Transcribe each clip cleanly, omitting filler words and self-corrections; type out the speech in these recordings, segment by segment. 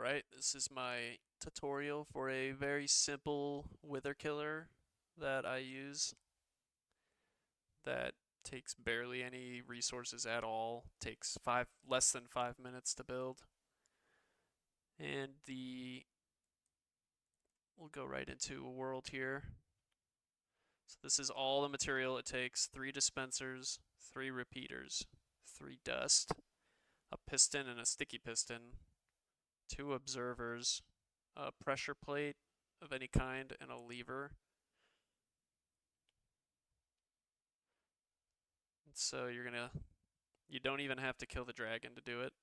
Alright, this is my tutorial for a very simple wither killer that I use that takes barely any resources at all, takes less than 5 minutes to build. And we'll go right into a world here. So this is all the material it takes: 3 dispensers, 3 repeaters, 3 dust, a piston and a sticky piston, 2 observers, a pressure plate of any kind, and a lever. And so you don't even have to kill the dragon to do it.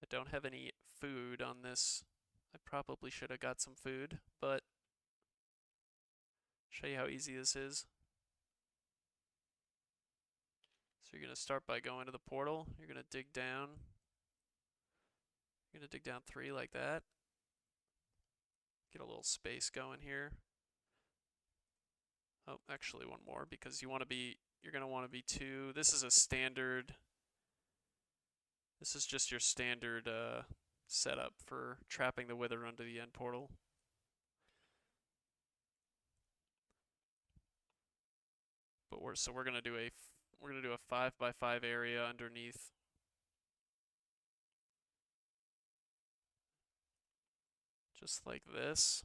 I don't have any food on this. I probably should have got some food, but show you how easy this is. So you're going to start by going to the portal. You're going to dig down. You're going to dig down 3 like that. Get a little space going here. Oh, actually one more, because you're going to want to be 2. This is just your standard setup for trapping the wither under the end portal. But we're gonna do a 5x5 area underneath. Just like this.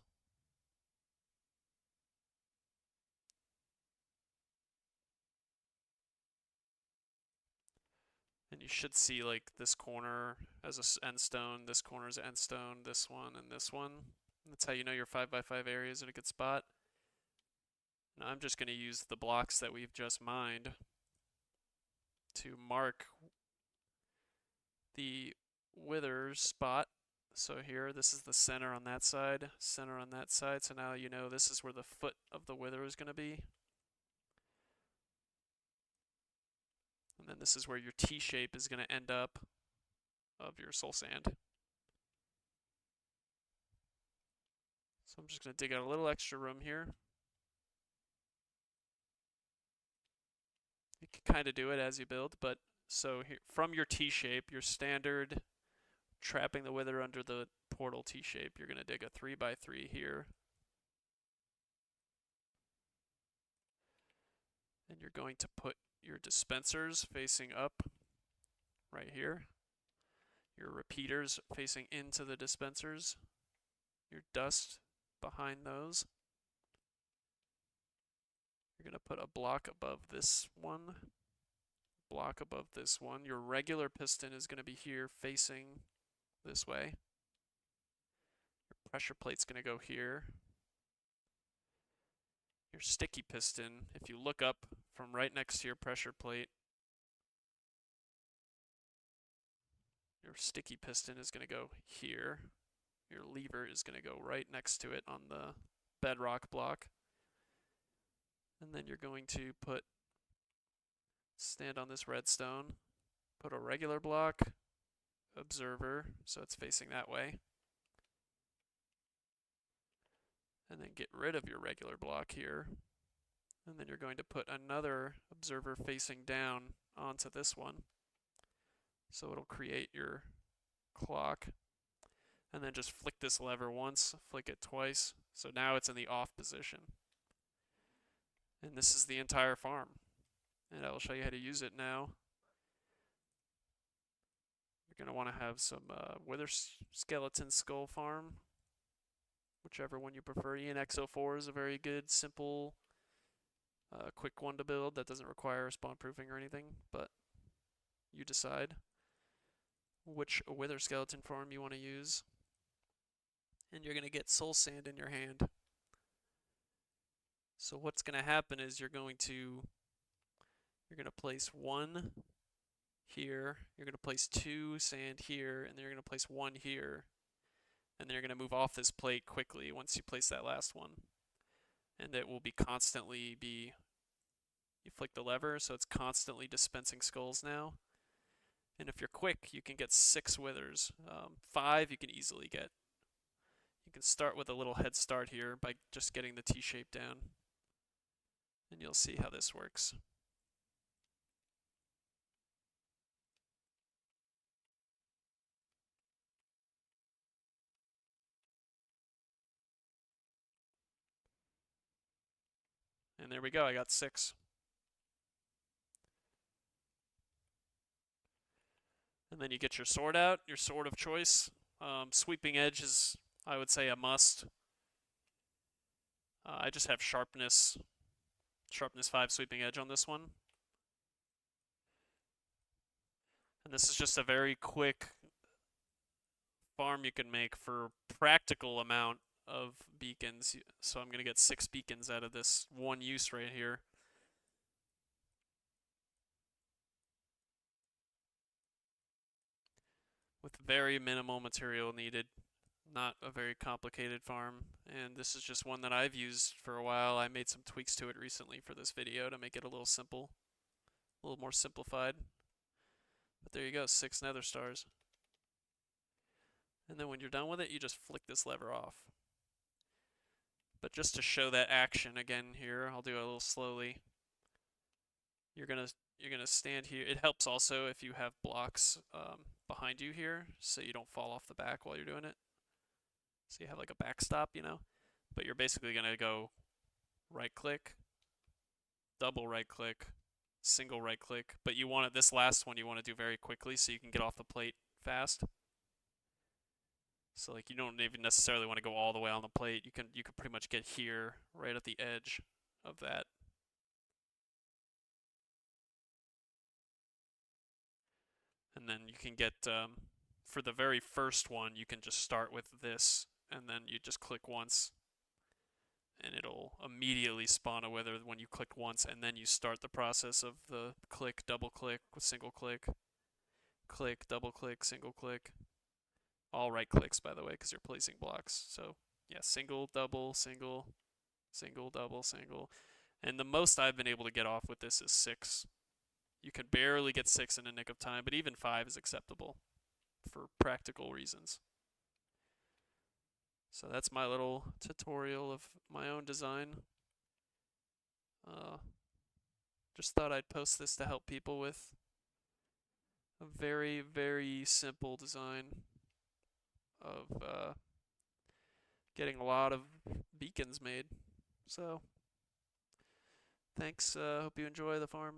And you should see like this corner as a end stone, this corner is end stone, this one, and this one. That's how you know your 5x5 area is in a good spot. Now I'm just going to use the blocks that we've just mined to mark the wither spot. So here, this is the center on that side, center on that side. So now you know this is where the foot of the wither is going to be. And then this is where your T-shape is going to end up of your soul sand. So I'm just going to dig out a little extra room here. You can kind of do it as you build, but so here, from your T-shape, your standard trapping the wither under the portal T-shape, you're going to dig a 3x3 here. And you're going to put your dispensers facing up right here. Your repeaters facing into the dispensers. Your dust behind those. You're going to put a block above this one. Block above this one. Your regular piston is going to be here facing this way. Your pressure plate's going to go here. Your sticky piston, if you look up from right next to your pressure plate, your sticky piston is going to go here. Your lever is going to go right next to it on the bedrock block. And then you're going to stand on this redstone, put a regular block, observer, so it's facing that way. And then get rid of your regular block here. And then you're going to put another observer facing down onto this one. So it'll create your clock. And then just flick this lever once, flick it twice. So now it's in the off position. And this is the entire farm. And I will show you how to use it now. You're going to want to have some wither skeleton skull farm. Whichever one you prefer. ENX04 is a very good, simple, quick one to build that doesn't require spawn proofing or anything, but you decide which wither skeleton farm you want to use. And you're going to get soul sand in your hand. So what's going to happen is you're going to place 1 here, you're going to place 2 sand here, and then you're going to place 1 here. And then you're going to move off this plate quickly once you place that last one. And it will you flick the lever, so it's constantly dispensing skulls now. And if you're quick, you can get 6 withers. 5 you can easily get. You can start with a little head start here by just getting the T-shape down. And you'll see how this works. And there we go, I got 6. And then you get your sword out, your sword of choice. Sweeping edge is, I would say, a must. I just have sharpness 5 sweeping edge on this one. And this is just a very quick farm you can make for practical amount of beacons. So I'm going to get 6 beacons out of this one use right here. With very minimal material needed. Not a very complicated farm, and this is just one that I've used for a while. I made some tweaks to it recently for this video to make it a little simple, a little more simplified. But there you go, 6 Nether Stars. And then when you're done with it, you just flick this lever off. But just to show that action again here, I'll do it a little slowly. You're gonna stand here. It helps also if you have blocks behind you here, so you don't fall off the back while you're doing it. So you have like a backstop, you know? But you're basically going to go right click, double right click, single right click. But you want it, this last one you want to do very quickly so you can get off the plate fast. So like you don't even necessarily want to go all the way on the plate. You can pretty much get here right at the edge of that. And then you can get for the very first one, you can just start with this, and then you just click once, and it'll immediately spawn a wither when you click once, and then you start the process of the click, double click, single click, click, double click, single click. All right clicks, by the way, because you're placing blocks. So yeah, single, double, single, single, double, single. And the most I've been able to get off with this is 6. You can barely get 6 in a nick of time, but even 5 is acceptable for practical reasons. So that's my little tutorial of my own design. Just thought I'd post this to help people with a very, very simple design of getting a lot of beacons made. So, thanks. Hope you enjoy the farm.